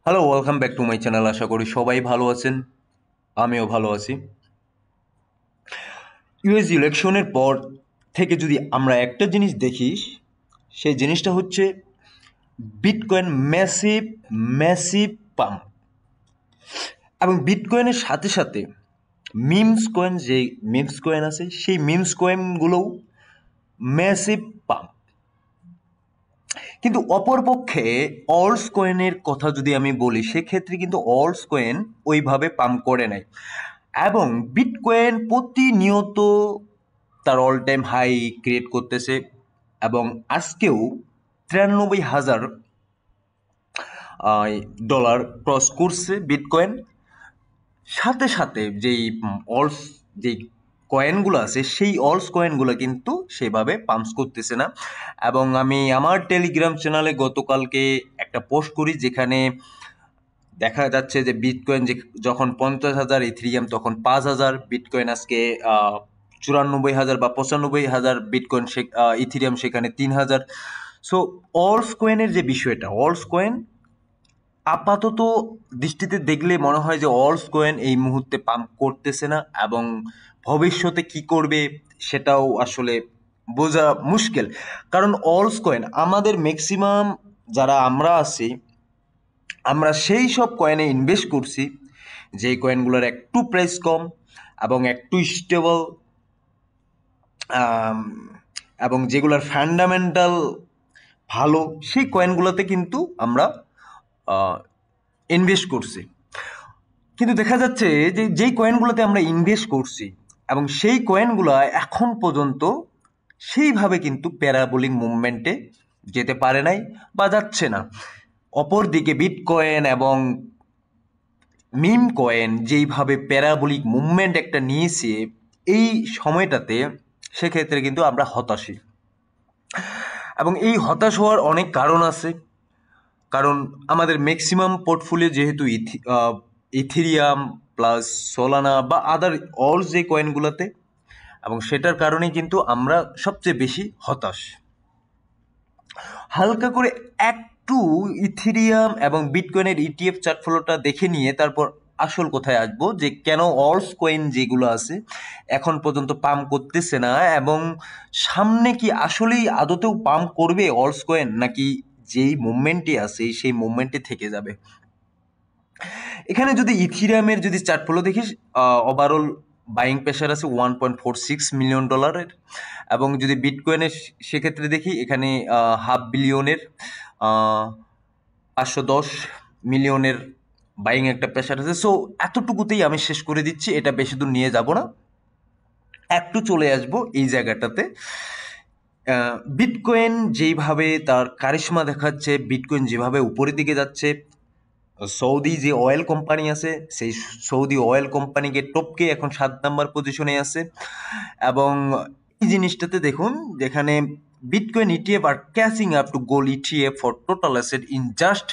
Hello, welcome back to my channel. আশা করি সবাই ভালো আছেন, আমিও ভালো আছি। ইউএস ইলেকশনের পর থেকে যদি আমরা একটা জিনিস দেখি, সেই জিনিসটা হচ্ছে বিটকয়েন ম্যাসিভ ম্যাসিভ পাম্প। এবং বিটকয়েনের সাথে সাথে মিমস কয়েন, যে মিমস কয়েন আছে, সেই মিমস কয়েনগুলোও ম্যাসিভ পাম্প। কিন্তু অপরপক্ষে অলস কয়েনের কথা যদি আমি বলি, সেক্ষেত্রে কিন্তু অলস কয়েন ওইভাবে পাম্প করে নাই। এবং বিটকয়েন প্রতিনিয়ত তার অল টাইম হাই ক্রিয়েট করতেছে এবং আজকেও 93,000 ডলার ক্রস করছে বিটকয়েন। সাথে সাথে যেই অলস যেই কয়েনগুলো আছে, সেই অলস কয়েনগুলো কিন্তু সেভাবে পাম্পস করতেছে না। এবং আমি আমার টেলিগ্রাম চ্যানেলে গতকালকে একটা পোস্ট করি, যেখানে দেখা যাচ্ছে যে বিটকয়েন যখন 50,000 ইথেরিয়াম তখন 5,000, বিটকয়েন আজকে 94,000 বা 95,000 বিটকয়েন, ইথেরিয়াম সেখানে 3,000। সো অলস কয়েনের যে বিষয়টা, অলস কয়েন আপাতত দৃষ্টিতে দেখলে মনে হয় যে অলস কয়েন এই মুহূর্তে পাম্প করতেছে না, এবং ভবিষ্যতে কি করবে সেটাও আসলে বোঝা মুশকিল। কারণ অলস কয়েন আমাদের ম্যাক্সিমাম যারা আমরা আছি, আমরা সেই সব কয়েনে ইনভেস্ট করছি যেই কয়েনগুলোর একটু প্রাইস কম এবং একটু স্টেবল, এবং যেগুলোর ফান্ডামেন্টাল ভালো, সেই কয়েনগুলোতে কিন্তু আমরা ইনভেস্ট করছি। কিন্তু দেখা যাচ্ছে যে যেই কয়েনগুলোতে আমরা ইনভেস্ট করছি এবং সেই কয়েনগুলো এখন পর্যন্ত সেইভাবে কিন্তু প্যারাবোলিক মুভমেন্টে যেতে পারে নাই বা যাচ্ছে না। অপরদিকে বিটকয়েন এবং মিম কয়েন যেইভাবে প্যারাবোলিক মুভমেন্ট একটা নিয়েছে এই সময়টাতে, সেক্ষেত্রে কিন্তু আমরা হতাশই। এবং এই হতাশ হওয়ার অনেক কারণ আছে। কারণ আমাদের ম্যাক্সিমাম পোর্টফোলিও যেহেতু ইথেরিয়াম প্লাস সোলানা বা আদার অল যে কয়েনগুলোতে, এবং সেটার কারণেই কিন্তু আমরা সবচেয়ে বেশি হতাশ। হালকা করে একটু ইথেরিয়াম এবং বিটকয়েনের ইটিএফ চার্ট ফ্লোটা দেখে নিয়ে তারপর আসল কোথায় আসবো, যে কেন অলস কয়েন যেগুলো আছে এখন পর্যন্ত পাম্প করতেছে না, এবং সামনে কি আসলেই আদতেও পাম্প করবে অলস কয়েন, নাকি যেই মুভমেন্টে আছে সেই মুভমেন্টে থেকে যাবে। এখানে যদি ইথিরিয়ামের যদি চার্ট ফলো দেখিস, ওভারঅল বাইং প্রেশার আছে 1.46 মিলিয়ন ডলারের। এবং যদি বিটকয়েনের সেক্ষেত্রে দেখি, এখানে 500 বিলিয়নের 510 মিলিয়নের বাইং একটা প্রেশার আছে। সো এতটুকুতেই আমি শেষ করে দিচ্ছি, এটা বেশি দূর নিয়ে যাব না, একটু চলে আসবো এই জায়গাটাতে। বিটকয়েন যেইভাবে তার কারিশমা দেখাচ্ছে, বিটকয়েন যেভাবে উপরের দিকে যাচ্ছে, সৌদি যে অয়েল কোম্পানি আছে সেই সৌদি অয়েল কোম্পানিকে টপকে এখন 7 নম্বর পজিশনে আছে। এবং এই জিনিসটাতে দেখুন, যেখানে bitcoin ETF are catching up to gold ETF for total asset in just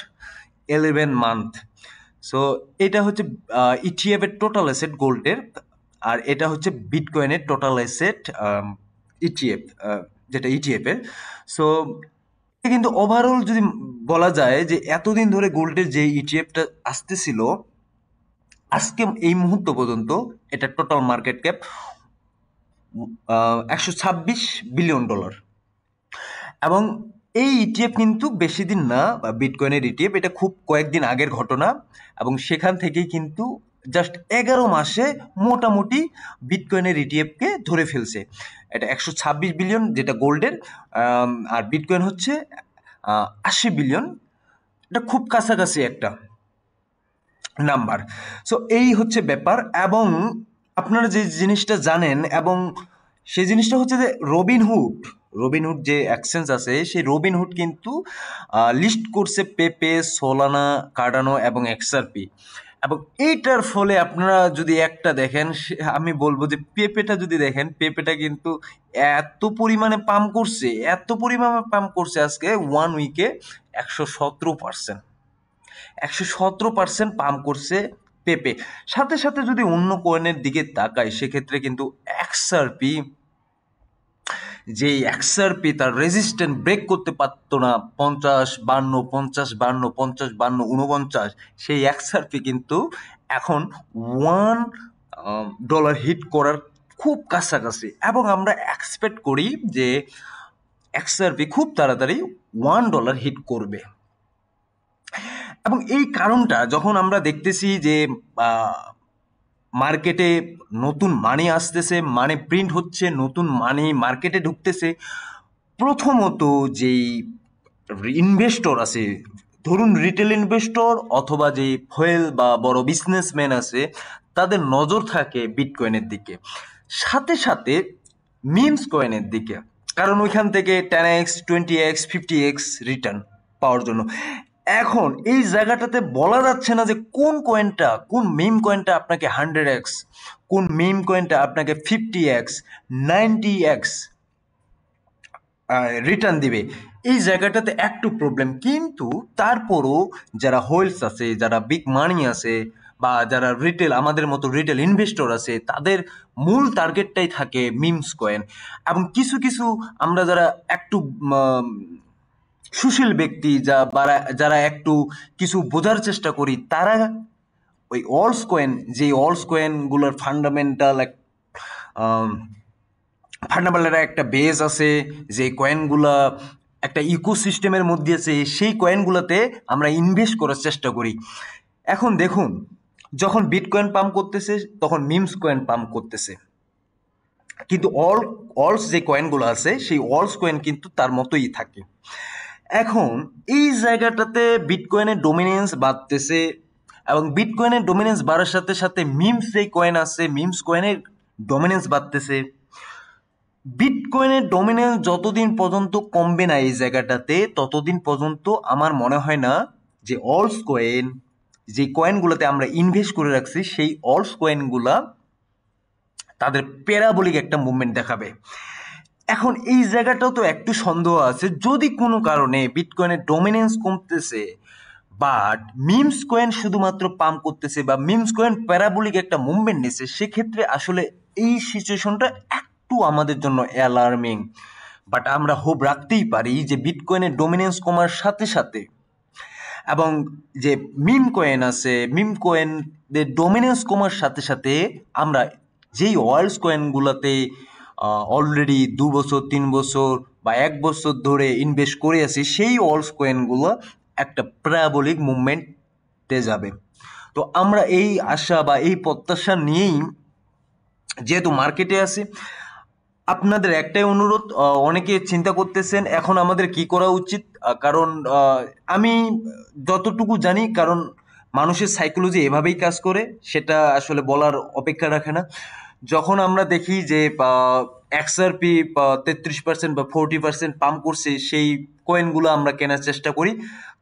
11 month. So এটা হচ্ছে ইটিএফ এর টোটাল অ্যাসেট গোল্ডের, আর এটা হচ্ছে বিটকয়েনের টোটাল অ্যাসেট ইটিএফ, যেটা ইটিএফ এর। সো কিন্তু ওভারঅল যদি বলা যায় যে এতদিন ধরে গোল্ডের যে ইটিএফটা আসতেছিল, আজকে এই মুহূর্ত পর্যন্ত এটা total market cap 126 billion dollar. এবং এই ইটিএফ কিন্তু বেশি দিন না, বা বিটকয়েনের ইটিএফ এটা খুব কয়েকদিন আগের ঘটনা, এবং সেখান থেকেই কিন্তু জাস্ট 11 মাসে মোটামুটি বিটকয়েনের ইটিএফকে ধরে ফেলছে। এটা 126 বিলিয়ন যেটা গোল্ডের, আর বিটকয়েন হচ্ছে 80 বিলিয়ন। এটা খুব কাছাকাছি একটা নাম্বার। সো এই হচ্ছে ব্যাপার। এবং আপনারা যে জিনিসটা জানেন, এবং সেই জিনিসটা হচ্ছে যে রবিনহুড যে এক্সচেঞ্জ আছে, সেই রবিনহুড কিন্তু লিস্ট করছে পেপে, সোলানা, কার্ডানো এবং এক্সআরপি। এবং এইটার ফলে আপনারা যদি একটা দেখেন, আমি বলবো যে পেপেটা যদি দেখেন, পেপেটা কিন্তু এত পরিমাণে পাম্প করছে আজকে 1 উইকে 117%। 117% পাম্প করছে পেপে। সাথে সাথে যদি অন্য কয়েনের দিকে তাকাই, সেক্ষেত্রে কিন্তু এক্সআরপি যে এক্সআরপি তার রেজিস্ট্যান্স ব্রেক করতে পারতো না 50-52, 50-52, 50-52, 49, সেই এক্সআরপি কিন্তু এখন $1 হিট করার খুব কাছাকাছি, এবং আমরা এক্সপেক্ট করি যে এক্সআরপি খুব তাড়াতাড়ি $1 হিট করবে। এবং এই কারণটা যখন আমরা দেখতেছি যে মার্কেটে নতুন মানি আসতেছে, মানি প্রিন্ট হচ্ছে, নতুন মানি মার্কেটে ঢুকতেছে, প্রথমত যেই ইনভেস্টর আছে, ধরুন রিটেল ইনভেস্টর অথবা যে হোয়েল বা বড় বিজনেসম্যান আছে, তাদের নজর থাকে বিটকয়েনের দিকে, সাথে সাথে মিমস কয়েনের দিকে, কারণ ওইখান থেকে 10x, 20x, 50x রিটার্ন পাওয়ার জন্য। এখন এই জায়গাটাতে বলা যাচ্ছে না যে কোন কয়েনটা, কোন মিম কয়েনটা আপনাকে 100x, কোন মিম কয়েনটা আপনাকে 50x, 90x রিটার্ন দিবে। এই জায়গাটাতে একটু প্রবলেম, কিন্তু তারপরও যারা হোল্ডস আছে, যারা বিগ মানি আছে, বা যারা রিটেল, আমাদের মতো রিটেল ইনভেস্টর আছে, তাদের মূল টার্গেটটাই থাকে মিমস কয়েন। এবং কিছু কিছু আমরা যারা একটু সুশীল ব্যক্তি, যারা একটু কিছু বোঝার চেষ্টা করি, তারা ওই অলস কয়েন, যে অলস কয়েনগুলোর ফান্ডামেন্টাল একটা বেস আছে, যে কয়েনগুলা একটা ইকোসিস্টেমের মধ্যে আছে, সেই কয়েনগুলোতে আমরা ইনভেস্ট করার চেষ্টা করি। এখন দেখুন, যখন বিটকয়েন পাম্প করতেছে তখন মিমস কয়েন পাম্প করতেছে, কিন্তু অলস যে কয়েনগুলো আছে সেই অলস কয়েন কিন্তু তার মতোই থাকে। এখন এই জায়গাটাতে বিটকয়েনের ডোমিনেন্স বাড়তেছে, এবং বিটকয়েনের ডোমিনেন্স বাড়ার সাথে সাথে মিমস যে কয়েন আছে, মিমস কয়েনের ডোমিনেন্স বাড়তেছে। বিটকয়েনের ডোমিনেন্স যতদিন পর্যন্ত কমবে না এই জায়গাটাতে, ততদিন পর্যন্ত আমার মনে হয় না যে অলস কয়েন, যে কয়েনগুলোতে আমরা ইনভেস্ট করে রাখছি, সেই অলস কয়েনগুলা তাদের প্যারাবোলিক একটা মুভমেন্ট দেখাবে। এখন এই জায়গাটাও তো একটু সন্দেহ আছে, যদি কোনো কারণে বিটকয়েনের ডোমিনেন্স কমতেছে বাট মিমস কয়েন শুধুমাত্র পাম্প করতেছে, বা মিমস কয়েন প্যারাবোলিক একটা মুভমেন্ট নিচ্ছে, সেক্ষেত্রে আসলে এই সিচুয়েশনটা একটু আমাদের জন্য অ্যালার্মিং। বাট আমরা হোপ রাখতেই পারি যে বিটকয়েনের ডোমিনেন্স কমার সাথে সাথে, এবং যে মিম কয়েন আছে, মিম কয়েনদের ডোমিনেন্স কমার সাথে সাথে, আমরা যেই ওয়ার্ল্ডস কয়েনগুলোতে অলরেডি 2 বছর, 3 বছর বা 1 বছর ধরে ইনভেস্ট করে আছি, সেই ওয়ার্ল্ডস কয়েনগুলো একটা প্যারাবোলিক মুভমেন্টে যাবে। তো আমরা এই আশা বা এই প্রত্যাশা নিয়েই যেহেতু মার্কেটে আছে, আপনাদের একটাই অনুরোধ, অনেকে চিন্তা করতেছেন এখন আমাদের কি করা উচিত, কারণ আমি যতটুকু জানি, কারণ মানুষের সাইকোলজি এভাবেই কাজ করে, সেটা আসলে বলার অপেক্ষা রাখে না। যখন আমরা দেখি যে এক্সআরপি 33% বা 40% পাম্প করছে, সেই কয়েনগুলো আমরা কেনার চেষ্টা করি।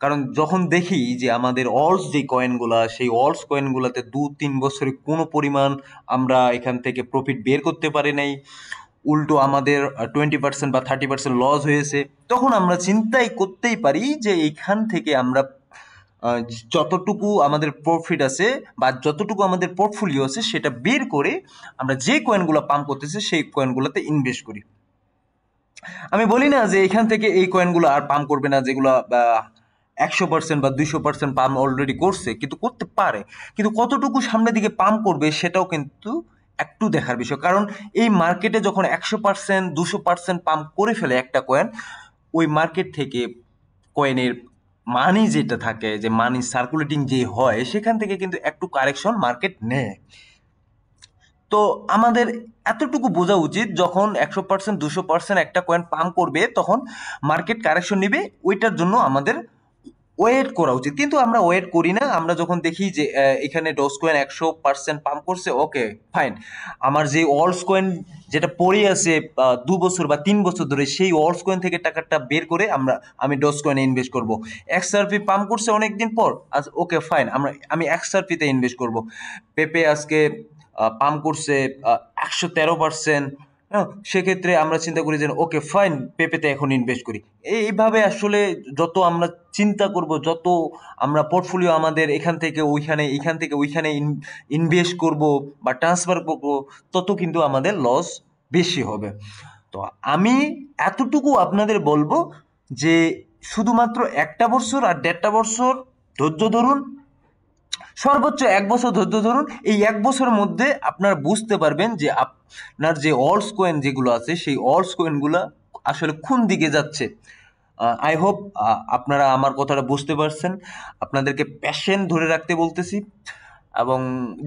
কারণ যখন দেখি যে আমাদের অলস যে কয়েনগুলা, সেই অলস কয়েনগুলোতে 2-3 বছরে কোনো পরিমাণ আমরা এখান থেকে প্রফিট বের করতে পারি নাই, উল্টো আমাদের 20% বা 30% লস হয়েছে, তখন আমরা চিন্তাই করতেই পারি যে এইখান থেকে আমরা যতটুকু আমাদের প্রফিট আছে বা যতটুকু আমাদের পোর্টফোলিও আছে, সেটা বের করে আমরা যে কয়েনগুলো পাম্প করতেছি সেই কয়েনগুলোতে ইনভেস্ট করি। আমি বলি না যে এখান থেকে এই কয়েনগুলো আর পাম্প করবে না, যেগুলো 100% বা 200% পাম্প অলরেডি করছে, কিন্তু করতে পারে, কিন্তু কতটুকু সামনের দিকে পাম্প করবে সেটাও কিন্তু একটু দেখার বিষয়। কারণ এই মার্কেটে যখন 100%, 200% পাম্প করে ফেলে একটা কয়েন, ওই মার্কেট থেকে কয়েনের মানি যেটা থাকে, যে মানি সার্কুলেটিং যে হয়, সেখান থেকে কিন্তু একটু কারেকশন মার্কেট নেয়। তো আমাদের এতটুকু বোঝা উচিত, যখন 100%, 200% একটা কয়েন পাম্প করবে, তখন মার্কেট কারেকশন নিবে, ওইটার জন্য আমাদের ওয়েট করা উচিত। কিন্তু আমরা ওয়েট করি না, আমরা যখন দেখি যে এখানে ডজ কয়েন 100% পাম্প করছে, ওকে ফাইন, আমার যে অলস কয়েন যেটা পড়ে আছে 2 বছর বা 3 বছর ধরে, সেই অলস কয়েন থেকে টাকাটা বের করে আমি ডজ কয়েনে ইনভেস্ট করব। এক্সআরপি পাম্প করছে অনেকদিন পর, ওকে ফাইন, আমি এক্সআরপিতে ইনভেস্ট করব। পেপে আজকে পাম্প করছে 113%, হ্যাঁ, সেক্ষেত্রে আমরা চিন্তা করি যে ওকে ফাইন, পেপেতে এখন ইনভেস্ট করি। এইভাবে আসলে যত আমরা চিন্তা করব, যত আমরা পোর্টফোলিও আমাদের এখান থেকে ওইখানে ইনভেস্ট করব বা ট্রান্সফার করব, তত কিন্তু আমাদের লস বেশি হবে। তো তো আমি এতটুকু আপনাদের বলবো যে শুধুমাত্র 1 বছর আর 1.5 বছর ধৈর্য ধরুন, সর্বোচ্চ 1 বছর ধৈর্য ধরুন। এই 1 বছরের মধ্যে আপনারা বুঝতে পারবেন যে আপনার যে অলস কয়েন যেগুলো আছে সেই অলস কয়েনগুলো আসলে কোন দিকে যাচ্ছে। আই হোপ আপনারা আমার কথাটা বুঝতে পারছেন। আপনাদেরকে প্যাশন ধরে রাখতে বলতেছি, এবং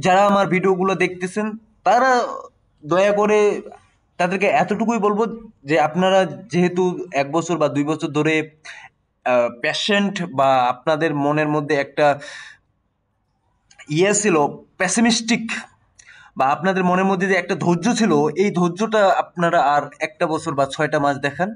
যারা আমার ভিডিওগুলো দেখতেছেন তারা দয়া করে তাদেরকে এতটুকুই বলবো যে আপনারা যেহেতু 1 বছর বা 2 বছর ধরে প্যাশেন্ট, বা আপনাদের মনের মধ্যে একটা ছিল প্যাসিমিস্টিক, বা আপনাদের মনের মধ্যে যে একটা ধৈর্য ছিল, এই ধৈর্যটা আপনারা আর 1 বছর বা 6টা মাস দেখান।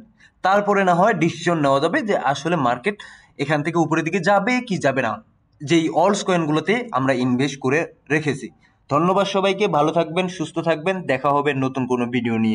তারপরে না হয় ডিসিশন নেওয়া যাবে যে আসলে মার্কেট এখান থেকে উপরের দিকে যাবে কি যাবে না, যেই অলস কয়েনগুলোতে আমরা ইনভেস্ট করে রেখেছি। ধন্যবাদ সবাইকে, ভালো থাকবেন, সুস্থ থাকবেন, দেখা হবে নতুন কোনো ভিডিও নিয়ে।